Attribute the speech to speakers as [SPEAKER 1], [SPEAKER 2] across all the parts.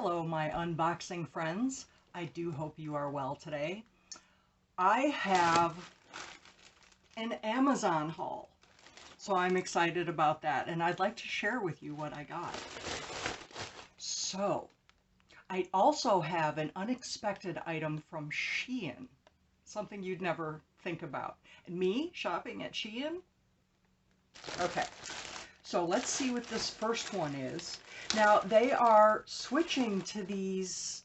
[SPEAKER 1] Hello, my unboxing friends. I do hope you are well today. I have an Amazon haul, so I'm excited about that, and I'd like to share with you what I got. So, I also have an unexpected item from Shein, something you'd never think about. And me shopping at Shein? Okay, so let's see what this first one is. Now, they are switching to these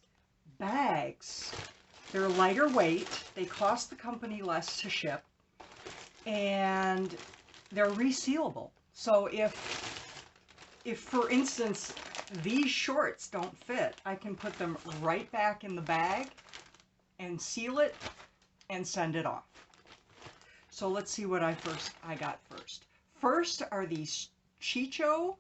[SPEAKER 1] bags. They're lighter weight, they cost the company less to ship, and they're resealable. So if for instance these shorts don't fit, I can put them right back in the bag and seal it and send it off. So let's see what I got first. First are these Chicho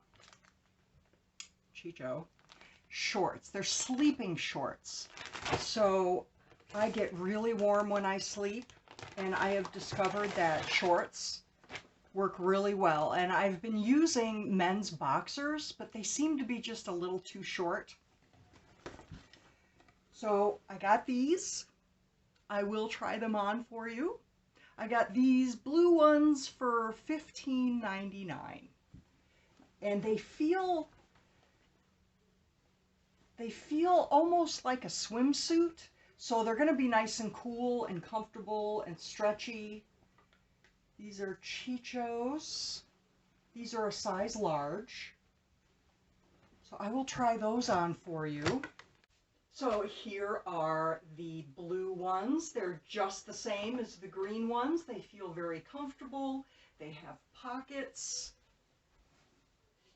[SPEAKER 1] shorts. They're sleeping shorts. So I get really warm when I sleep, and I have discovered that shorts work really well. And I've been using men's boxers, but they seem to be just a little too short. So I got these. I will try them on for you. I got these blue ones for $15.99. And they feel almost like a swimsuit, so they're going to be nice and cool and comfortable and stretchy. These are Chichos. These are a size large, so I will try those on for you. So here are the blue ones. They're just the same as the green ones. They feel very comfortable. They have pockets.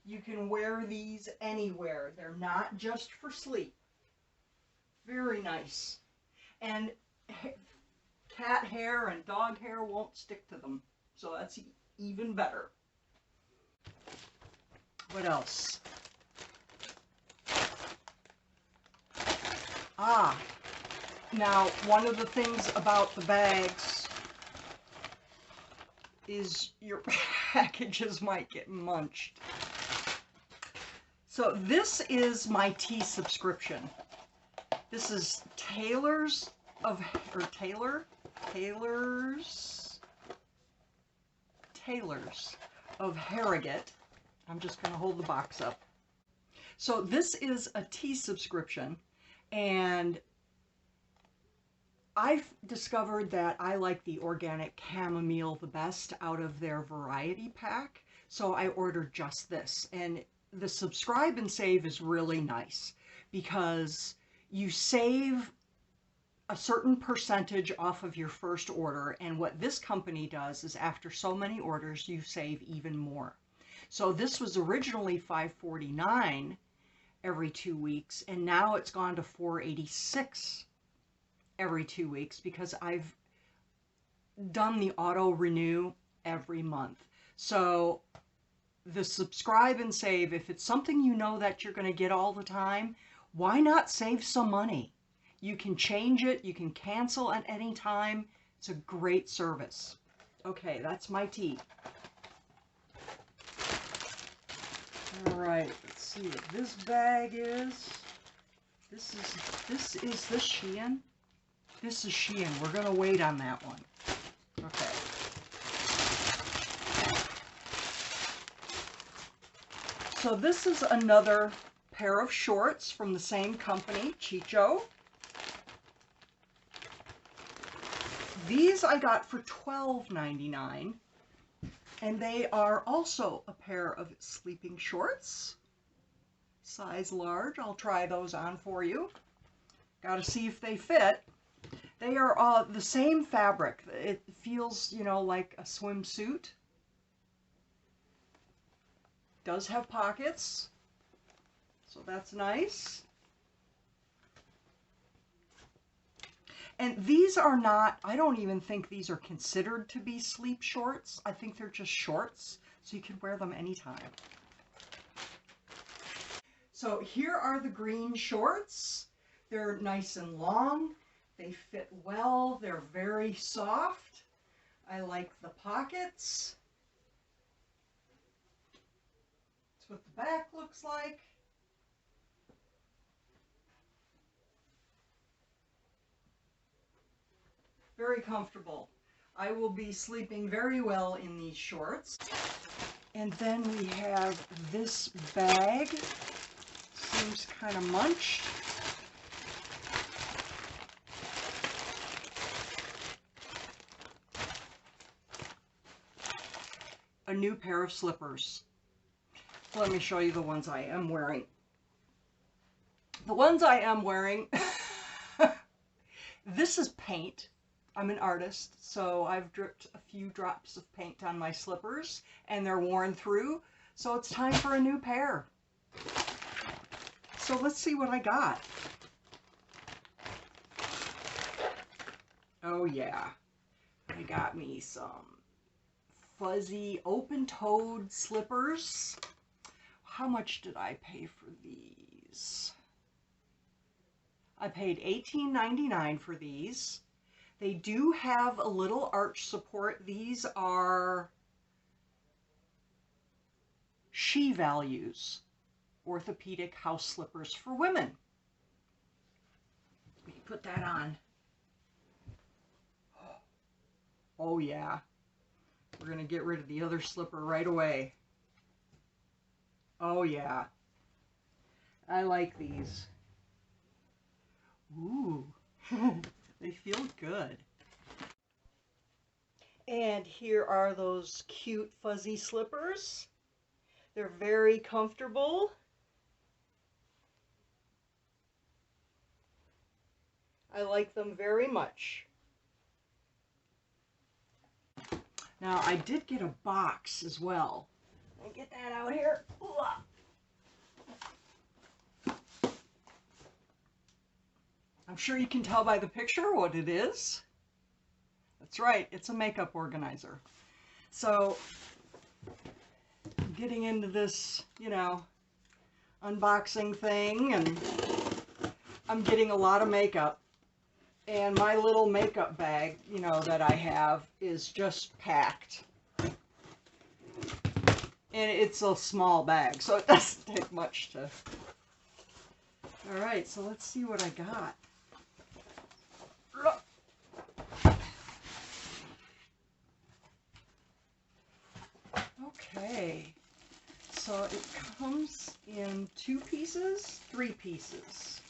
[SPEAKER 1] You can wear these anywhere. They're not just for sleep. Very nice. And cat hair and dog hair won't stick to them. So that's even better. What else? Now one of the things about the bags is your packages might get munched. So this is my tea subscription. This is Taylor's of Harrogate. I'm just going to hold the box up. So this is a tea subscription, and I've discovered that I like the organic chamomile the best out of their variety pack, so I ordered just this. And the subscribe and save is really nice because you save a certain percentage off of your first order, and what this company does is after so many orders you save even more. So this was originally $5.49 every 2 weeks, and now it's gone to $4.86 every 2 weeks because I've done the auto renew every month. So the subscribe and save, if it's something you know that you're going to get all the time, why not save some money? You can change it, you can cancel at any time. It's a great service. Okay, that's my tea. All right, let's see what this bag is. This is Shein? This is Shein. We're going to wait on that one. Okay. So this is another pair of shorts from the same company, Chicho. These I got for $12.99, and they are also a pair of sleeping shorts, size large. I'll try those on for you. Got to see if they fit. They are the same fabric. It feels, you know, like a swimsuit. Does have pockets, so that's nice. And these are not, I don't even think these are considered to be sleep shorts. I think they're just shorts, so you can wear them anytime. So here are the green shorts. They're nice and long. They fit well. They're very soft. I like the pockets. That's what the back looks like. Very comfortable. I will be sleeping very well in these shorts. And then we have this bag. Seems kind of munched. A new pair of slippers. Let me show you the ones I am wearing. The ones I am wearing, this is paint. I'm an artist, so I've dripped a few drops of paint on my slippers and they're worn through, so it's time for a new pair. So let's see what I got. Oh yeah, I got me some fuzzy open-toed slippers. How much did I pay for these? I paid $18.99 for these. They do have a little arch support. These are She Values orthopedic house slippers for women. We can put that on. Oh yeah. We're going to get rid of the other slipper right away. Oh yeah. I like these. Ooh. They feel good. And here are those cute fuzzy slippers. They're very comfortable. I like them very much. Now I did get a box as well. Let me get that out here. I'm sure you can tell by the picture what it is. That's right, it's a makeup organizer. So, getting into this, you know, unboxing thing, and I'm getting a lot of makeup. And my little makeup bag, you know, that I have is just packed. And it's a small bag, so it doesn't take much to... Alright, so let's see what I got. Okay, so it comes in 2 pieces, 3 pieces.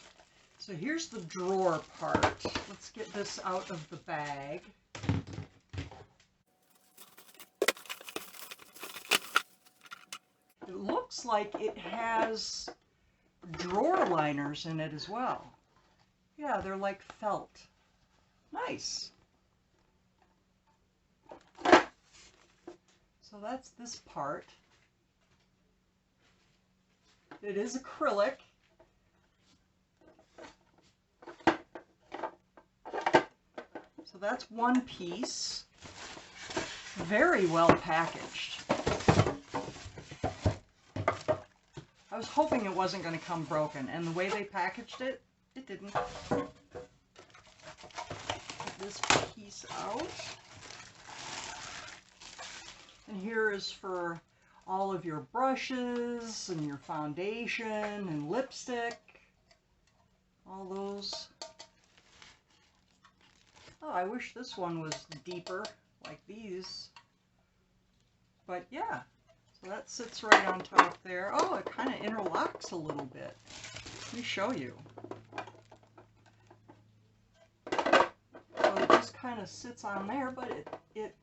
[SPEAKER 1] So here's the drawer part. Let's get this out of the bag. It looks like it has drawer liners in it as well. Yeah, they're like felt. Nice. So that's this part. It is acrylic. So that's one piece. Very well packaged. I was hoping it wasn't going to come broken, and the way they packaged it, it didn't. Get this piece out. And here is for all of your brushes and your foundation and lipstick. All those. Oh, I wish this one was deeper like these. But yeah, so that sits right on top there. Oh, it kind of interlocks a little bit. Let me show you. So it just kind of sits on there, but it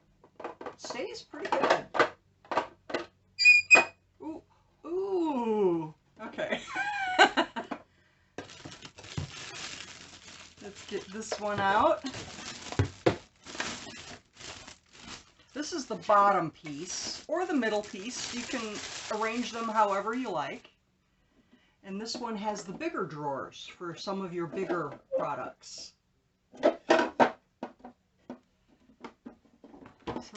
[SPEAKER 1] stays pretty good. Ooh, ooh, okay. Let's get this one out. This is the bottom piece, or the middle piece. You can arrange them however you like. And this one has the bigger drawers for some of your bigger products. So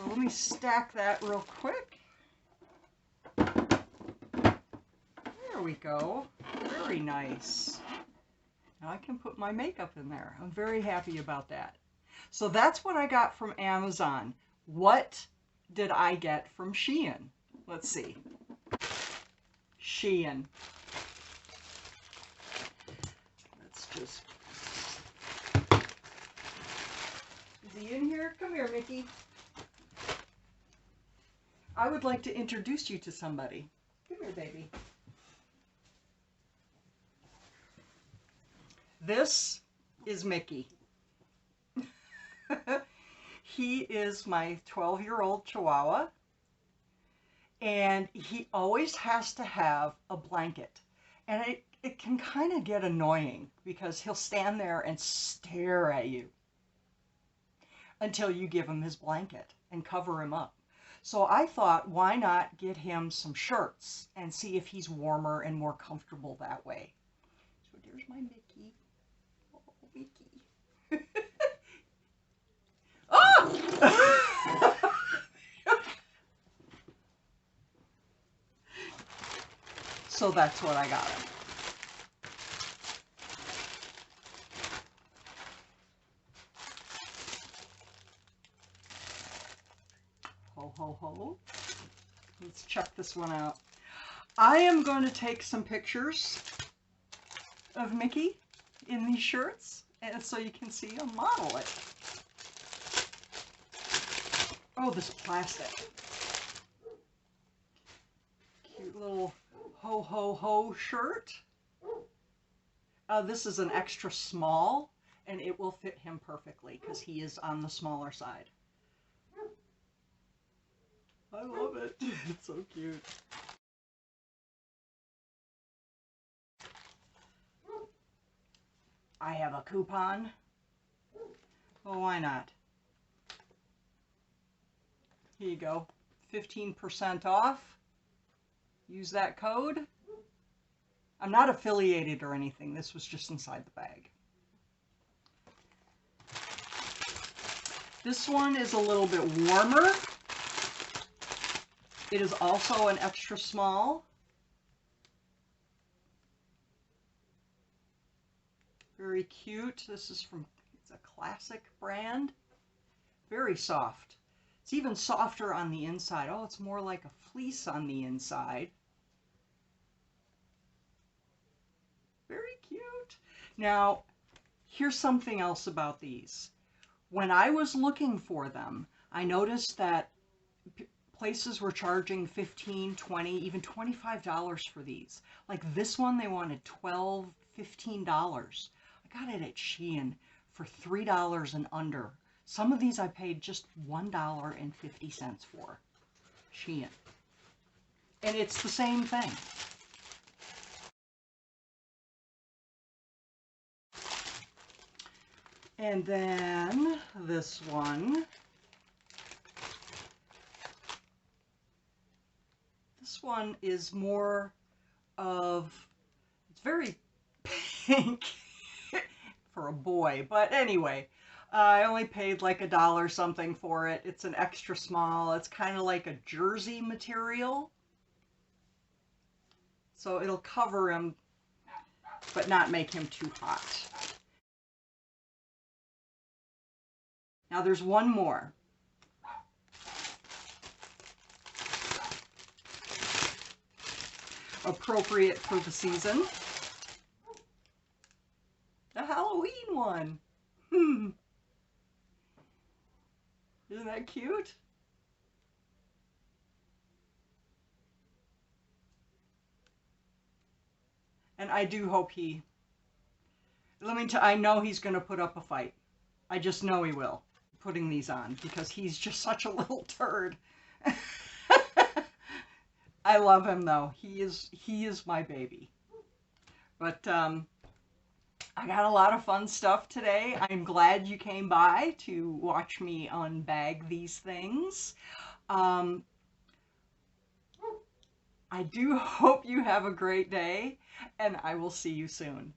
[SPEAKER 1] let me stack that real quick. There we go. Very nice. Now I can put my makeup in there. I'm very happy about that. So that's what I got from Amazon. What did I get from Shein? Let's see. Shein. Let's just Is he in here? Come here, Mickey. I would like to introduce you to somebody. Come here, baby. This is Mickey. He is my 12-year-old Chihuahua, and he always has to have a blanket. And it can kind of get annoying because he'll stand there and stare at you until you give him his blanket and cover him up. So I thought, why not get him some shirts and see if he's warmer and more comfortable that way. So there's my Mickey. Oh, Mickey. Oh! So that's what I got him. Ho, ho, ho. Let's check this one out. I am going to take some pictures of Mickey in these shirts, and so you can see him model it. Oh, this plastic. Cute little ho, ho, ho shirt. This is an extra small, and it will fit him perfectly because he is on the smaller side. I love it. It's so cute. I have a coupon. Well, why not? Here you go. 15% off. Use that code. I'm not affiliated or anything. This was just inside the bag. This one is a little bit warmer. It is also an extra small. Very cute. This is from, it's a classic brand. Very soft. It's even softer on the inside. Oh, it's more like a fleece on the inside. Very cute. Now, here's something else about these. When I was looking for them, I noticed that places were charging $15, $20, even $25 for these. Like this one, they wanted $12, $15. I got it at Shein for $3 and under. Some of these I paid just $1.50 for. Shein. And it's the same thing. And then this one. This one is more of, it's very pink for a boy, but anyway, I only paid like $1 something for it. It's an extra small. It's kind of like a jersey material. So it'll cover him, but not make him too hot. Now there's one more. Appropriate for the season. A Halloween one. Isn't that cute? And I do hope he, I know he's going to put up a fight. I just know he will, putting these on, because he's just such a little turd. I love him though. He is my baby. But I got a lot of fun stuff today. I'm glad you came by to watch me unbag these things. I do hope you have a great day, and I will see you soon.